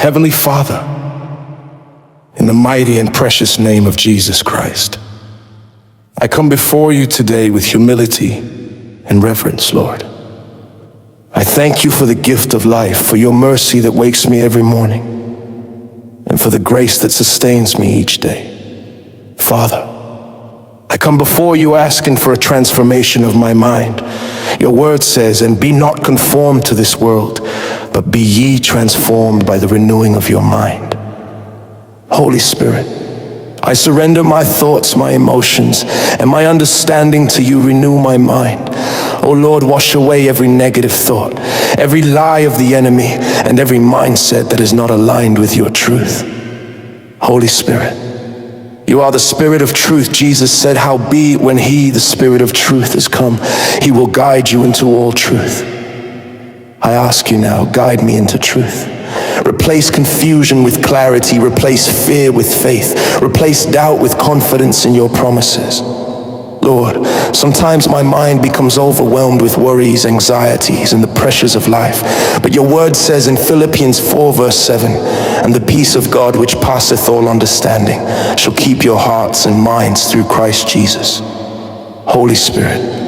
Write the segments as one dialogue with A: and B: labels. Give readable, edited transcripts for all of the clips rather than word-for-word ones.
A: Heavenly Father, in the mighty and precious name of Jesus Christ, I come before you today with humility and reverence, Lord. I thank you for the gift of life, for your mercy that wakes me every morning, and for the grace that sustains me each day. Father, I come before you asking for a transformation of my mind. Your word says, and be not conformed to this world, but be ye transformed by the renewing of your mind. Holy Spirit, I surrender my thoughts, my emotions, and my understanding to you. Renew my mind. Oh Lord, wash away every negative thought, every lie of the enemy, and every mindset that is not aligned with your truth. Holy Spirit, you are the Spirit of truth. Jesus said, howbeit when he, the Spirit of truth, is come, he will guide you into all truth. I ask you now, guide me into truth. Replace confusion with clarity. Replace fear with faith. Replace doubt with confidence in your promises. Lord, sometimes my mind becomes overwhelmed with worries, anxieties, and the pressures of life. But your word says in Philippians 4 verse 7, and the peace of God which passeth all understanding shall keep your hearts and minds through Christ Jesus. Holy Spirit,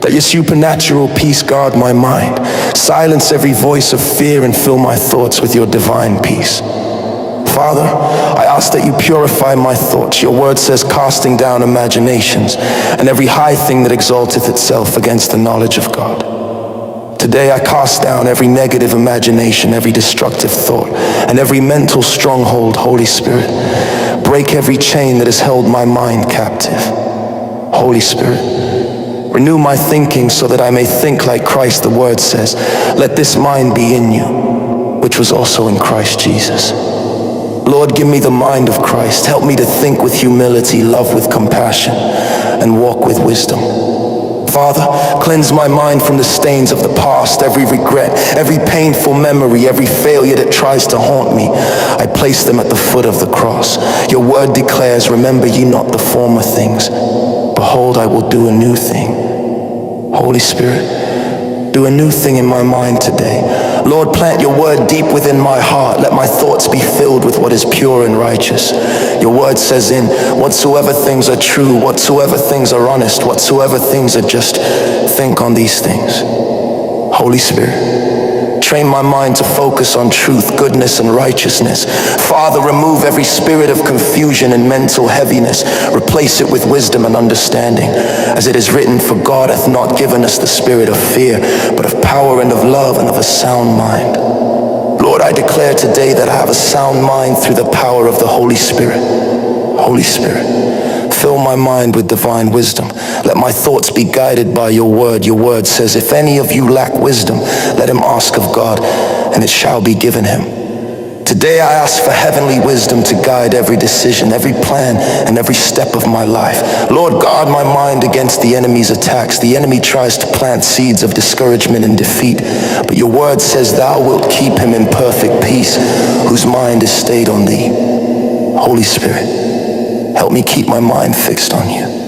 A: let your supernatural peace guard my mind. Silence every voice of fear and fill my thoughts with your divine peace. Father, I ask that you purify my thoughts. Your word says, casting down imaginations and every high thing that exalteth itself against the knowledge of God. Today I cast down every negative imagination, every destructive thought, and every mental stronghold. Holy Spirit, break every chain that has held my mind captive. Holy Spirit, renew my thinking so that I may think like Christ. The word says, let this mind be in you, which was also in Christ Jesus. Lord, give me the mind of Christ. Help me to think with humility, love with compassion, and walk with wisdom. Father, cleanse my mind from the stains of the past, every regret, every painful memory, every failure that tries to haunt me. I place them at the foot of the cross. Your word declares, remember ye not the former things. Behold, I will do a new thing. Holy Spirit, do a new thing in my mind today. Lord, plant your word deep within my heart. Let my thoughts be filled with what is pure and righteous. Your word says in whatsoever things are true, whatsoever things are honest, whatsoever things are just, think on these things. Holy Spirit, train my mind to focus on truth, goodness, and righteousness. Father, remove every spirit of confusion and mental heaviness. Replace it with wisdom and understanding. As it is written, for God hath not given us the spirit of fear, but of power and of love and of a sound mind. Lord, I declare today that I have a sound mind through the power of the Holy Spirit. Holy Spirit, fill my mind with divine wisdom. Let my thoughts be guided by your word. Your word says, if any of you lack wisdom, let him ask of God, and it shall be given him. Today I ask for heavenly wisdom to guide every decision, every plan, and every step of my life. Lord, guard my mind against the enemy's attacks. The enemy tries to plant seeds of discouragement and defeat, but your word says thou wilt keep him in perfect peace, whose mind is stayed on thee. Holy Spirit, help me keep my mind fixed on you.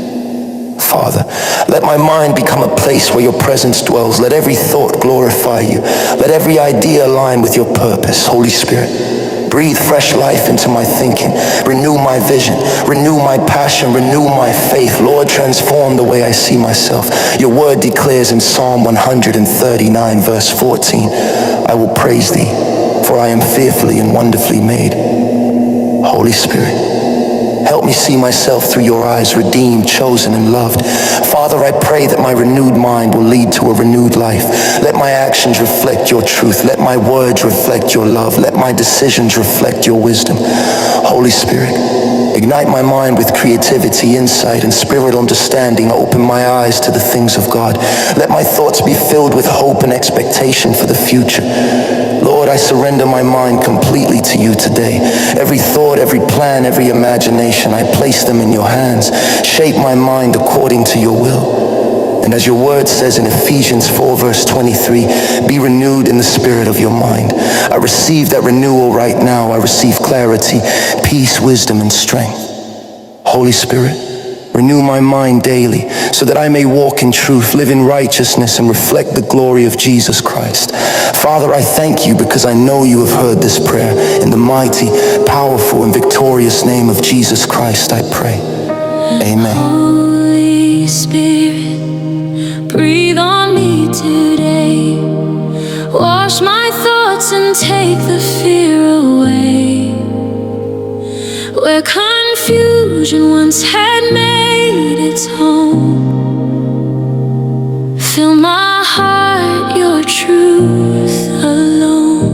A: Father, let my mind become a place where your presence dwells. Let every thought glorify you. Let every idea align with your purpose. Holy Spirit, breathe fresh life into my thinking. Renew my vision. Renew my passion. Renew my faith. Lord, transform the way I see myself. Your word declares in Psalm 139 verse 14, I will praise thee, for I am fearfully and wonderfully made. Holy Spirit, help me see myself through your eyes, redeemed, chosen, and loved. Father, I pray that my renewed mind will lead to a renewed life. Let my actions reflect your truth. Let my words reflect your love. Let my decisions reflect your wisdom. Holy Spirit, ignite my mind with creativity, insight, and spiritual understanding. Open my eyes to the things of God. Let my thoughts be filled with hope and expectation for the future. Lord, I surrender my mind completely to you today. Every thought, every plan, every imagination, I place them in your hands. Shape my mind according to your will. And as your word says in Ephesians 4 verse 23, be renewed in the spirit of your mind. I receive that renewal right now. I receive clarity, peace, wisdom, and strength. Holy Spirit,
B: Renew my mind daily so that I may walk in truth, live in righteousness, and reflect the glory of Jesus Christ. Father, I thank you because I know you have heard this prayer. In the mighty, powerful, and victorious name of Jesus Christ, I pray. Amen.
C: Holy Spirit, breathe on me today. Wash my thoughts and take the fear away. Where confusion once had made its home, fill my heart your truth alone.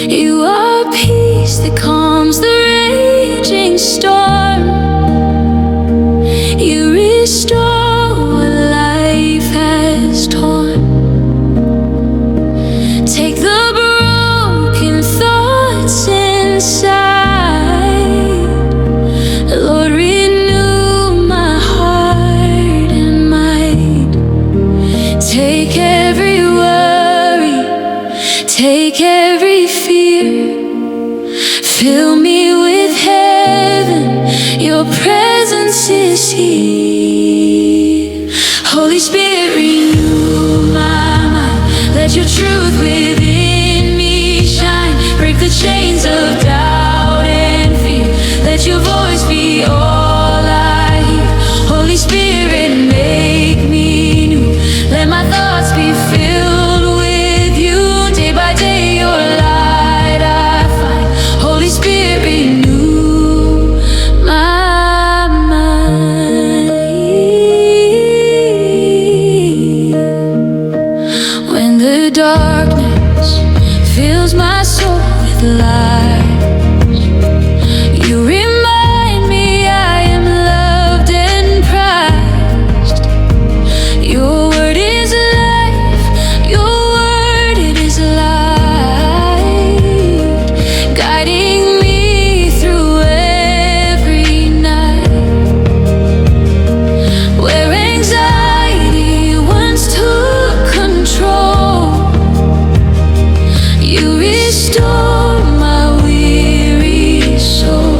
C: You are peace that calms the raging storm. You restore what life has torn. Take the broken thoughts inside, Lord, renew my heart and mind. Take every worry, take every fear, fill me with heaven, your presence is here. Holy Spirit, renew my mind, let your truth within me shine. Break the chains of doubt and fear, let your voice be all I hear. Holy Spirit, make me new, let my thoughts be filled with you. Day by day your light I find. Holy Spirit, renew my mind. When the darkness fills my soul with light, you remind me I am loved and prized. Your word is life, your word it is light, guiding me through every night. Where anxiety once took control, you restore my weary soul.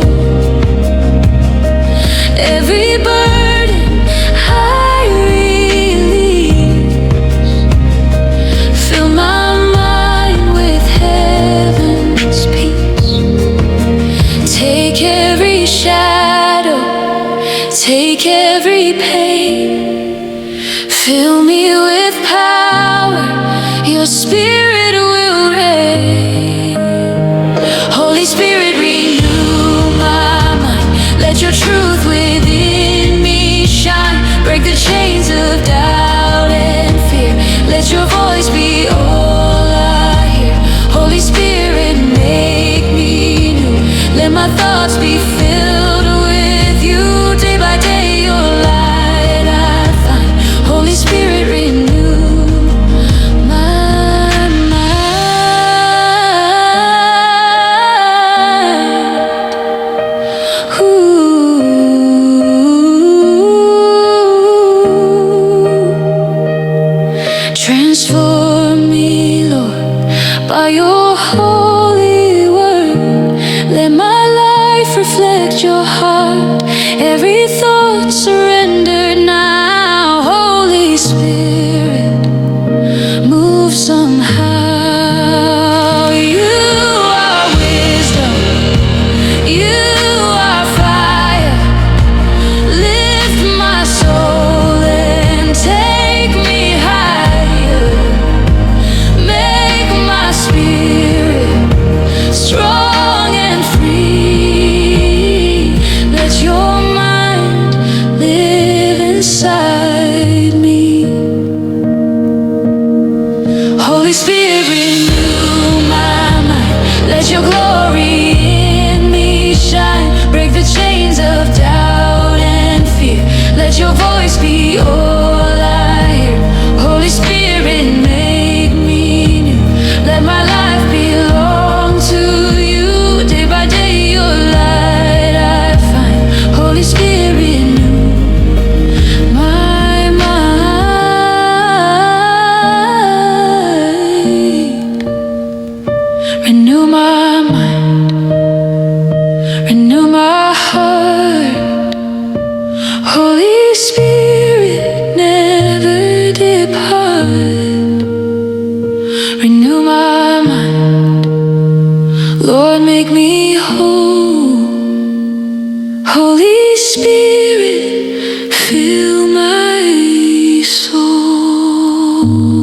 C: Every burden I release, fill my mind with heaven's peace. Take every shadow, take every pain, fill me with power, your spirit will reign. Holy Spirit, renew my mind, let your truth within me shine. Break the chains of doubt and fear, let your voice be all I hear. Holy Spirit, make me new, let my thoughts be filled with you. Day by day your light I find. Holy Spirit, renew my mind. Ooh. Transform me, Lord, by your holy word. Let my life reflect your heart. Every thought surrendered now. Holy Spirit, move somehow. You are wisdom, you are fire. Lift my soul and take me higher. Make my spirit strong and free. Let your mind live inside me. Holy Spirit, renew my mind, let your glory in me shine. Break the chains of doubt and fear, let your voice be all I hear. Holy Spirit, make me new, let my life belong to you. Day by day your light I find. Holy Spirit, renew my mind. Renew my mind, renew my heart. Lord, make me whole. Holy Spirit, fill my soul.